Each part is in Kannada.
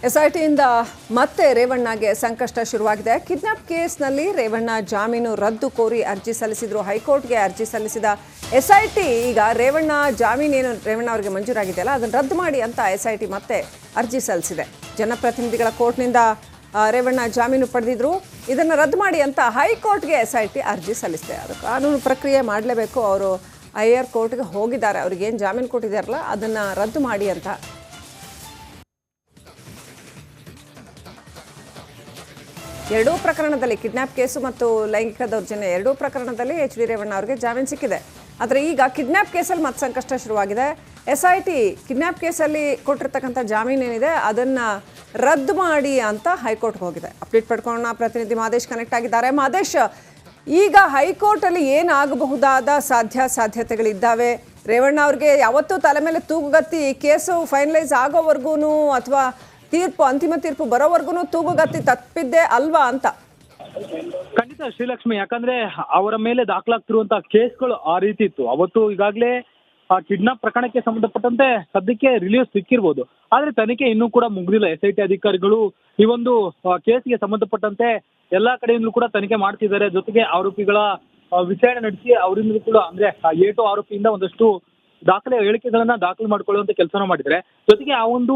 ಎಸ್ಐಟಿಯಿಂದ ಮತ್ತೆ ರೇವಣ್ಣಗೆ ಸಂಕಷ್ಟ ಶುರುವಾಗಿದೆ. ಕಿಡ್ನಾಪ್ ಕೇಸ್ನಲ್ಲಿ ರೇವಣ್ಣ ಜಾಮೀನು ರದ್ದು ಕೋರಿ ಅರ್ಜಿ ಸಲ್ಲಿಸಿದ್ರು. ಹೈಕೋರ್ಟ್ಗೆ ಅರ್ಜಿ ಸಲ್ಲಿಸಿದ ಎಸ್ಐಟಿ ಈಗ ರೇವಣ್ಣ ಜಾಮೀನೇನು ರೇವಣ್ಣ ಅವರಿಗೆ ಮಂಜೂರಾಗಿದೆಯಲ್ಲ ಅದನ್ನು ರದ್ದು ಮಾಡಿ ಅಂತ ಎಸ್ಐಟಿ ಮತ್ತೆ ಅರ್ಜಿ ಸಲ್ಲಿಸಿದೆ. ಜನಪ್ರತಿನಿಧಿಗಳ ಕೋರ್ಟ್ನಿಂದ ರೇವಣ್ಣ ಜಾಮೀನು ಪಡೆದಿದ್ರು, ಇದನ್ನು ರದ್ದು ಮಾಡಿ ಅಂತ ಹೈಕೋರ್ಟ್ಗೆ ಎಸ್ಐಟಿ ಅರ್ಜಿ ಸಲ್ಲಿಸಿದೆ. ಅದು ಕಾನೂನು ಪ್ರಕ್ರಿಯೆ ಮಾಡಲೇಬೇಕು. ಅವರು ಹೈಯರ್ ಕೋರ್ಟ್ಗೆ ಹೋಗಿದ್ದಾರೆ. ಅವ್ರಿಗೇನು ಜಾಮೀನು ಕೊಟ್ಟಿದ್ದಾರಲ್ಲ ಅದನ್ನು ರದ್ದು ಮಾಡಿ ಅಂತ. ಎರಡೂ ಪ್ರಕರಣದಲ್ಲಿ ಕಿಡ್ನಾಪ್ ಕೇಸು ಮತ್ತು ಲೈಂಗಿಕ ದೌರ್ಜನ್ಯ ಎರಡೂ ಪ್ರಕರಣದಲ್ಲಿ ಎಚ್ ಡಿ ರೇವಣ್ಣ ಅವರಿಗೆ ಜಾಮೀನು ಸಿಕ್ಕಿದೆ. ಆದರೆ ಈಗ ಕಿಡ್ನಾಪ್ ಕೇಸಲ್ಲಿ ಮತ್ತೆ ಸಂಕಷ್ಟ ಶುರುವಾಗಿದೆ. ಎಸ್ಐಟಿ ಕಿಡ್ನಾಪ್ ಕೇಸಲ್ಲಿ ಕೊಟ್ಟಿರ್ತಕ್ಕಂಥ ಜಾಮೀನು ಏನಿದೆ ಅದನ್ನು ರದ್ದು ಮಾಡಿ ಅಂತ ಹೈಕೋರ್ಟ್ಗೆ ಹೋಗಿದೆ. ಅಪ್ಡೇಟ್ ಪಡ್ಕೊಳ್ಳೋಣ, ಪ್ರತಿನಿಧಿ ಮಾದೇಶ್ ಕನೆಕ್ಟ್ ಆಗಿದ್ದಾರೆ. ಮಾದೇಶ್, ಈಗ ಹೈಕೋರ್ಟಲ್ಲಿ ಏನಾಗಬಹುದಾದ ಸಾಧ್ಯತೆಗಳಿದ್ದಾವೆ? ರೇವಣ್ಣ ಅವ್ರಿಗೆ ಯಾವತ್ತೂ ತಲೆ ಮೇಲೆ ತೂಗುಗತ್ತಿ ಕೇಸು ಫೈನಲೈಸ್ ಆಗೋವರೆಗೂ ಅಥವಾ ಅಂತಿಮ ತೀರ್ಪು ಬರೋವರೆಗೂ ತೂಗುಗತ್ತಿ ತಪ್ಪಿದ್ದೆ ಅಲ್ವಾ ಅಂತ? ಖಂಡಿತ ಶ್ರೀಲಕ್ಷ್ಮಿ, ಯಾಕಂದ್ರೆ ಅವರ ಮೇಲೆ ದಾಖಲಾಗ್ತಿರುವಂತಹ ಕೇಸ್ಗಳು ಆ ರೀತಿ ಇತ್ತು. ಅವತ್ತು ಈಗಾಗಲೇ ಆ ಕಿಡ್ನಾಪ್ ಪ್ರಕರಣಕ್ಕೆ ಸಂಬಂಧಪಟ್ಟಂತೆ ಸದ್ಯಕ್ಕೆ ರಿಲೀಸ್ ಸಿಕ್ಕಿರ್ಬೋದು, ಆದ್ರೆ ತನಿಖೆ ಇನ್ನೂ ಕೂಡ ಮುಗಿದಿಲ್ಲ. ಎಸ್ಐಟಿ ಅಧಿಕಾರಿಗಳು ಈ ಒಂದು ಕೇಸ್ಗೆ ಸಂಬಂಧಪಟ್ಟಂತೆ ಎಲ್ಲಾ ಕಡೆಯಿಂದಲೂ ಕೂಡ ತನಿಖೆ ಮಾಡ್ತಿದ್ದಾರೆ. ಜೊತೆಗೆ ಆರೋಪಿಗಳ ವಿಚಾರಣೆ ನಡೆಸಿ ಅವರಿಂದ ಕೂಡ ಅಂದ್ರೆ ಏಟು ಆರೋಪಿಯಿಂದ ಒಂದಷ್ಟು ಹೇಳಿಕೆಗಳನ್ನ ದಾಖಲು ಮಾಡ್ಕೊಳ್ಳುವಂತ ಕೆಲಸನ ಮಾಡಿದ್ರೆ. ಜೊತೆಗೆ ಆ ಒಂದು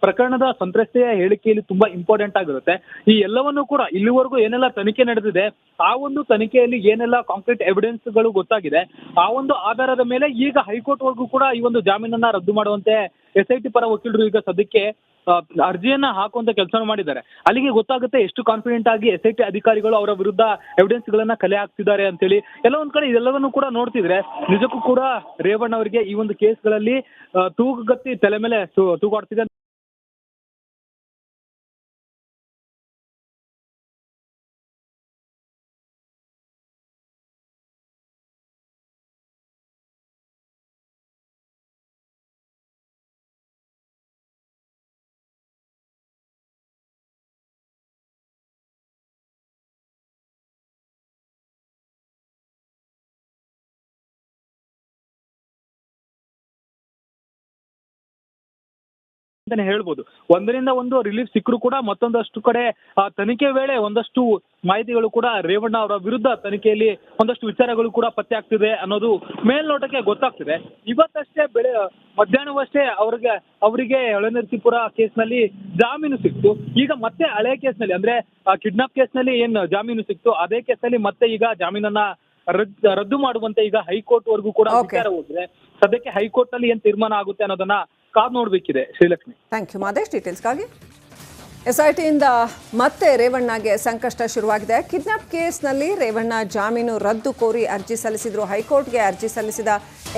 ಪ್ರಕರಣದ ಸಂತ್ರಸ್ತೆಯ ಹೇಳಿಕೆಯಲ್ಲಿ ತುಂಬಾ ಇಂಪಾರ್ಟೆಂಟ್ ಆಗಿರುತ್ತೆ. ಈ ಎಲ್ಲವನ್ನೂ ಕೂಡ ಇಲ್ಲಿವರೆಗೂ ಏನೆಲ್ಲ ತನಿಖೆ ನಡೆದಿದೆ, ಆ ಒಂದು ತನಿಖೆಯಲ್ಲಿ ಏನೆಲ್ಲ ಕಾಂಕ್ರೀಟ್ ಎವಿಡೆನ್ಸ್ ಗಳು ಗೊತ್ತಾಗಿದೆ, ಆ ಒಂದು ಆಧಾರದ ಮೇಲೆ ಈಗ ಹೈಕೋರ್ಟ್ ವರೆಗೂ ಕೂಡ ಈ ಒಂದು ಜಾಮೀನನ್ನ ರದ್ದು ಮಾಡುವಂತೆ ಎಸ್ಐಟಿ ಪರ ವಕೀಲರು ಈಗ ಸದ್ಯಕ್ಕೆ ಅರ್ಜಿಯನ್ನ ಹಾಕುವಂತ ಕೆಲಸ ಮಾಡಿದ್ದಾರೆ. ಅಲ್ಲಿಗೆ ಗೊತ್ತಾಗುತ್ತೆ ಎಷ್ಟು ಕಾನ್ಫಿಡೆಂಟ್ ಆಗಿ ಎಸ್ಐಟಿ ಅಧಿಕಾರಿಗಳು ಅವರ ವಿರುದ್ಧ ಎವಿಡೆನ್ಸ್ ಗಳನ್ನ ಕಲೆ ಹಾಕ್ತಿದ್ದಾರೆ ಅಂತೇಳಿ. ಎಲ್ಲ ಒಂದ್ ಕಡೆ ಇದೆಲ್ಲವನ್ನೂ ಕೂಡ ನೋಡ್ತಿದ್ರೆ ನಿಜಕ್ಕೂ ಕೂಡ ರೇವಣ್ಣ ಅವರಿಗೆ ಈ ಒಂದು ಕೇಸ್ಗಳಲ್ಲಿ ತೂಗುಗತ್ತಿ ತಲೆ ಮೇಲೆ ತೂಗಾಡ್ತಿದೆ. ಅಂತಾನೆ ಹೇಳ್ಬೋದು. ಒಂದರಿಂದ ಒಂದು ರಿಲೀಫ್ ಸಿಕ್ಕರು ಕೂಡ ಮತ್ತೊಂದಷ್ಟು ಕಡೆ ತನಿಖೆ ವೇಳೆ ಒಂದಷ್ಟು ಮಾಹಿತಿಗಳು ಕೂಡ ರೇವಣ್ಣ ಅವರ ವಿರುದ್ಧ ತನಿಖೆಯಲ್ಲಿ ಒಂದಷ್ಟು ವಿಚಾರಗಳು ಕೂಡ ಪತ್ತೆ ಆಗ್ತಿದೆ ಅನ್ನೋದು ಮೇಲ್ನೋಟಕ್ಕೆ ಗೊತ್ತಾಗ್ತಿದೆ. ಇವತ್ತಷ್ಟೇ ಮಧ್ಯಾಹ್ನವಷ್ಟೇ ಅವರಿಗೆ ಹೊಳೆನರಸೀಪುರ ಕೇಸ್ನಲ್ಲಿ ಜಾಮೀನು ಸಿಕ್ತು. ಈಗ ಮತ್ತೆ ಹಳೆ ಕೇಸ್ನಲ್ಲಿ ಅಂದ್ರೆ ಕಿಡ್ನಾಪ್ ಕೇಸ್ನಲ್ಲಿ ಏನ್ ಜಾಮೀನು ಸಿಕ್ತು ಅದೇ ಕೇಸ್ನಲ್ಲಿ ಮತ್ತೆ ಈಗ ಜಾಮೀನನ್ನ ರದ್ದು ಮಾಡುವಂತೆ ಈಗ ಹೈಕೋರ್ಟ್ ವರೆಗೂ ಕೂಡ ವಿಚಾರ ಹೋಗಿದೆ. ಸದ್ಯಕ್ಕೆ ಹೈಕೋರ್ಟ್ ನಲ್ಲಿ ಏನ್ ತೀರ್ಮಾನ ಆಗುತ್ತೆ ಅನ್ನೋದನ್ನ ಕಾದು ನೋಡ್ಬೇಕಿದೆ. ಶ್ರೀಲಕ್ಷ್ಮಿ, ಥ್ಯಾಂಕ್ ಯು ಮಾದೇಶ್ ಡೀಟೇಲ್ಸ್ಗಾಗಿ. ಎಸ್ಐಟಿಯಿಂದ ಮತ್ತೆ ರೇವಣ್ಣಗೆ ಸಂಕಷ್ಟ ಶುರುವಾಗಿದೆ. ಕಿಡ್ನಾಪ್ ಕೇಸ್ನಲ್ಲಿ ರೇವಣ್ಣ ಜಾಮೀನು ರದ್ದು ಕೋರಿ ಅರ್ಜಿ ಸಲ್ಲಿಸಿದ್ರು. ಹೈಕೋರ್ಟ್ಗೆ ಅರ್ಜಿ ಸಲ್ಲಿಸಿದ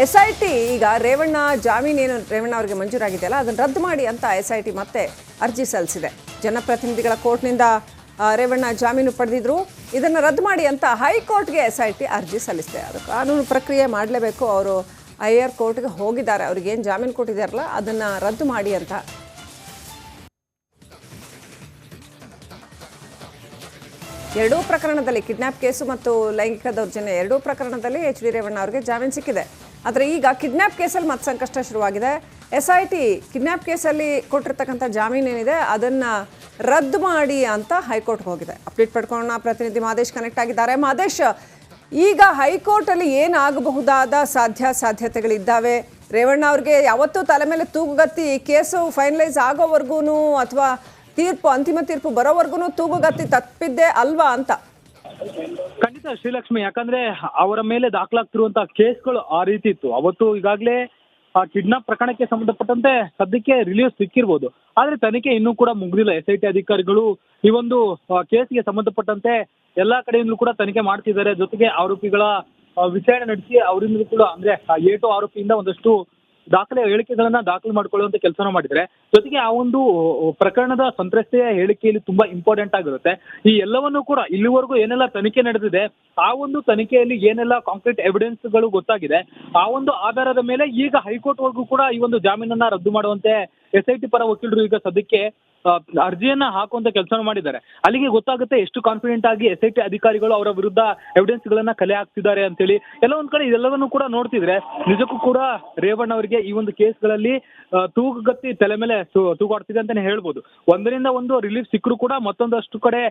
ಎಸ್ಐಟಿ ಈಗ ರೇವಣ್ಣ ಜಾಮೀನೇನು ರೇವಣ್ಣ ಅವರಿಗೆ ಮಂಜೂರಾಗಿದೆಯಲ್ಲ ಅದನ್ನು ರದ್ದು ಮಾಡಿ ಅಂತ ಎಸ್ಐಟಿ ಮತ್ತೆ ಅರ್ಜಿ ಸಲ್ಲಿಸಿದೆ. ಜನಪ್ರತಿನಿಧಿಗಳ ಕೋರ್ಟ್ನಿಂದ ರೇವಣ್ಣ ಜಾಮೀನು ಪಡೆದಿದ್ರು, ಇದನ್ನು ರದ್ದು ಮಾಡಿ ಅಂತ ಹೈಕೋರ್ಟ್ಗೆ ಎಸ್ಐಟಿ ಅರ್ಜಿ ಸಲ್ಲಿಸಿದೆ. ಅದು ಕಾನೂನು ಪ್ರಕ್ರಿಯೆ ಮಾಡಲೇಬೇಕು. ಅವರು ಹೈಯರ್ ಕೋರ್ಟ್ಗೆ ಹೋಗಿದ್ದಾರೆ. ಅವ್ರಿಗೇನು ಜಾಮೀನು ಕೊಟ್ಟಿದ್ದಾರಲ್ಲ ಅದನ್ನು ರದ್ದು ಮಾಡಿ ಅಂತ. ಎರಡೂ ಪ್ರಕರಣದಲ್ಲಿ ಕಿಡ್ನಾಪ್ ಕೇಸು ಮತ್ತು ಲೈಂಗಿಕ ದೌರ್ಜನ್ಯ ಎರಡೂ ಪ್ರಕರಣದಲ್ಲಿ ಎಚ್ ಡಿ ರೇವಣ್ಣ ಅವರಿಗೆ ಜಾಮೀನು ಸಿಕ್ಕಿದೆ. ಆದರೆ ಈಗ ಕಿಡ್ನಾಪ್ ಕೇಸಲ್ಲಿ ಮತ್ತೆ ಸಂಕಷ್ಟ ಶುರುವಾಗಿದೆ. ಎಸ್ಐಟಿ ಕಿಡ್ನಾಪ್ ಕೇಸಲ್ಲಿ ಕೊಟ್ಟಿರ್ತಕ್ಕಂಥ ಜಾಮೀನು ಏನಿದೆ ಅದನ್ನು ರದ್ದು ಮಾಡಿ ಅಂತ ಹೈಕೋರ್ಟ್ಗೆ ಹೋಗಿದೆ. ಅಪ್ಡೇಟ್ ಪಡ್ಕೊಳ್ಳೋಣ, ಪ್ರತಿನಿಧಿ ಮಾದೇಶ್ ಕನೆಕ್ಟ್ ಆಗಿದ್ದಾರೆ. ಮಾದೇಶ್, ಈಗ ಹೈಕೋರ್ಟಲ್ಲಿ ಏನಾಗಬಹುದಾದ ಸಾಧ್ಯತೆಗಳಿದ್ದಾವೆ? ರೇವಣ್ಣ ಅವ್ರಿಗೆ ಯಾವತ್ತೂ ತಲೆ ಮೇಲೆ ತೂಗುಗತ್ತಿ ಕೇಸು ಫೈನಲೈಸ್ ಆಗೋವರೆಗೂ ಅಥವಾ ಅಂತಿಮ ತೀರ್ಪು ಬರೋವರೆಗೂ ತೂಗುಗತ್ತಿ ತಪ್ಪಿದ್ದೆ ಅಲ್ವಾ ಅಂತ? ಖಂಡಿತ ಶ್ರೀಲಕ್ಷ್ಮಿ, ಯಾಕಂದ್ರೆ ಅವರ ಮೇಲೆ ದಾಖಲಾಗ್ತಿರುವಂತಹ ಕೇಸ್ಗಳು ಆ ರೀತಿ ಇತ್ತು. ಅವತ್ತು ಈಗಾಗಲೇ ಆ ಕಿಡ್ನಾಪ್ ಪ್ರಕರಣಕ್ಕೆ ಸಂಬಂಧಪಟ್ಟಂತೆ ಸದ್ಯಕ್ಕೆ ರಿಲೀಸ್ ಸಿಕ್ಕಿರ್ಬೋದು, ಆದ್ರೆ ತನಿಖೆ ಇನ್ನೂ ಕೂಡ ಮುಗಿದಿಲ್ಲ. ಎಸ್ಐಟಿ ಅಧಿಕಾರಿಗಳು ಈ ಒಂದು ಕೇಸ್ಗೆ ಸಂಬಂಧಪಟ್ಟಂತೆ ಎಲ್ಲಾ ಕಡೆಯಿಂದಲೂ ಕೂಡ ತನಿಖೆ ಮಾಡ್ತಿದ್ದಾರೆ. ಜೊತೆಗೆ ಆರೋಪಿಗಳ ವಿಚಾರಣೆ ನಡೆಸಿ ಅವರಿಂದ ಕೂಡ ಅಂದ್ರೆ ಏಟು ಆರೋಪಿಯಿಂದ ಒಂದಷ್ಟು ಹೇಳಿಕೆಗಳನ್ನ ದಾಖಲು ಮಾಡ್ಕೊಳ್ಳುವಂತ ಕೆಲಸನ ಮಾಡಿದ್ರೆ. ಜೊತೆಗೆ ಆ ಒಂದು ಪ್ರಕರಣದ ಸಂತ್ರಸ್ತೆಯ ಹೇಳಿಕೆಯಲ್ಲಿ ತುಂಬಾ ಇಂಪಾರ್ಟೆಂಟ್ ಆಗಿರುತ್ತೆ. ಈ ಎಲ್ಲವನ್ನೂ ಕೂಡ ಇಲ್ಲಿವರೆಗೂ ಏನೆಲ್ಲ ತನಿಖೆ ನಡೆದಿದೆ, ಆ ಒಂದು ತನಿಖೆಯಲ್ಲಿ ಏನೆಲ್ಲ ಕಾಂಕ್ರೀಟ್ ಎವಿಡೆನ್ಸ್ ಗಳು ಗೊತ್ತಾಗಿದೆ, ಆ ಒಂದು ಆಧಾರದ ಮೇಲೆ ಈಗ ಹೈಕೋರ್ಟ್ ವರೆಗೂ ಕೂಡ ಈ ಒಂದು ಜಾಮೀನನ್ನ ರದ್ದು ಮಾಡುವಂತೆ ಎಸ್ಐಟಿ ಪರ ವಕೀಲರು ಈಗ ಸದ್ಯಕ್ಕೆ ಅರ್ಜಿಯನ್ನ ಹಾಕುವಂತ ಕೆಲಸ ಮಾಡಿದ್ದಾರೆ. ಅಲ್ಲಿಗೆ ಗೊತ್ತಾಗುತ್ತೆ ಎಷ್ಟು ಕಾನ್ಫಿಡೆಂಟ್ ಆಗಿ ಎಸ್ಐಟಿ ಅಧಿಕಾರಿಗಳು ಅವರ ವಿರುದ್ಧ ಎವಿಡೆನ್ಸ್ ಗಳನ್ನ ಕಲೆ ಹಾಕ್ತಿದ್ದಾರೆ ಅಂತೇಳಿ. ಎಲ್ಲ ಒಂದ್ ಕಡೆ ಇದೆಲ್ಲವನ್ನೂ ಕೂಡ ನೋಡ್ತಿದ್ರೆ ನಿಜಕ್ಕೂ ಕೂಡ ರೇವಣ್ಣ ಅವರಿಗೆ ಈ ಒಂದು ಕೇಸ್ಗಳಲ್ಲಿ ತೂಗುಗತ್ತಿ ತಲೆ ಮೇಲೆ ತೂಗಾಡ್ತಿದೆ ಅಂತಾನೆ ಹೇಳ್ಬೋದು. ಒಂದರಿಂದ ಒಂದು ರಿಲೀಫ್ ಸಿಕ್ಕರೂ ಕೂಡ ಮತ್ತೊಂದಷ್ಟು ಕಡೆ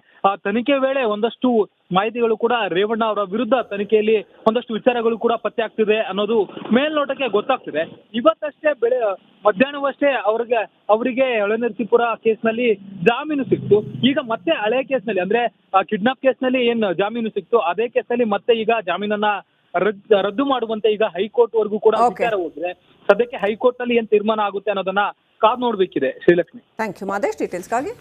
ತನಿಖೆ ವೇಳೆ ಒಂದಷ್ಟು ಮಾಹಿತಿಗಳು ಕೂಡ ರೇವಣ್ಣ ಅವರ ವಿರುದ್ಧ ತನಿಖೆಯಲ್ಲಿ ಒಂದಷ್ಟು ವಿಚಾರಗಳು ಕೂಡ ಪತ್ತೆ ಆಗ್ತಿದೆ ಅನ್ನೋದು ಮೇಲ್ನೋಟಕ್ಕೆ ಗೊತ್ತಾಗ್ತಿದೆ. ಇವತ್ತಷ್ಟೇ ಮಧ್ಯಾಹ್ನವಷ್ಟೇ ಅವರಿಗೆ ಹೊಳೆನರಸೀಪುರ ಕೇಸ್ನಲ್ಲಿ ಜಾಮೀನು ಸಿಕ್ತು. ಈಗ ಮತ್ತೆ ಹಳೆ ಕೇಸ್ನಲ್ಲಿ ಅಂದ್ರೆ ಕಿಡ್ನಾಪ್ ಕೇಸ್ನಲ್ಲಿ ಏನ್ ಜಾಮೀನು ಸಿಕ್ತು ಅದೇ ಕೇಸ್ನಲ್ಲಿ ಮತ್ತೆ ಈಗ ಜಾಮೀನನ್ನ ರದ್ದು ಮಾಡುವಂತೆ ಈಗ ಹೈಕೋರ್ಟ್ ವರೆಗೂ ಕೂಡ ವಿಚಾರ ಹೋಗಿದೆ. ಸದ್ಯಕ್ಕೆ ಹೈಕೋರ್ಟ್ ನಲ್ಲಿ ಏನ್ ತೀರ್ಮಾನ ಆಗುತ್ತೆ ಅನ್ನೋದನ್ನ ಕಾದ್ ನೋಡ್ಬೇಕಿದೆ ಶ್ರೀಲಕ್ಷ್ಮಿ. Thank you Madesh ಡೀಟೇಲ್ಸ್ಗಾಗಿ.